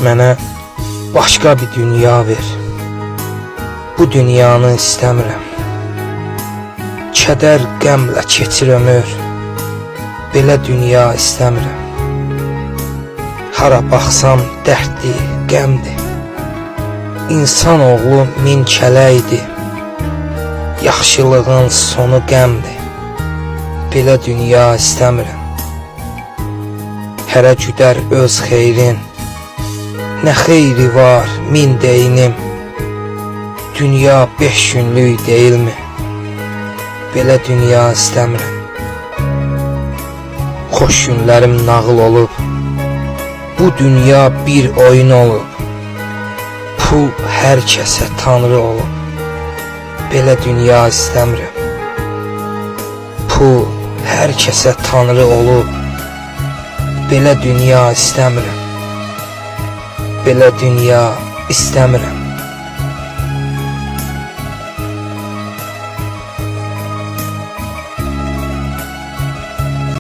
Mənə başqa bir dünya ver. Bu dünyanı istəmirəm. Kədər, qəmlə keçir ömür. Belə dünya istəmirəm. Hara baxsam dərddir, qəmdir. İnsanoğlu min kələkdir. Yaxşılığın sonu qəmdir. Belə dünya istəmirəm. Hərə güdər öz xeyrin. Nə xeyri var min deyinim. Dünya 5 günlük deyilmi? Belə dünya istəmirəm. Xoş günlərim nağıl olub. Bu dünya bir oyun olub. Pul hər kəsə tanrı olub. Belə dünya istəmirəm. Pul hər kəsə tanrı olub. Belə dünya istəmirəm. Belə dünya istəmirəm.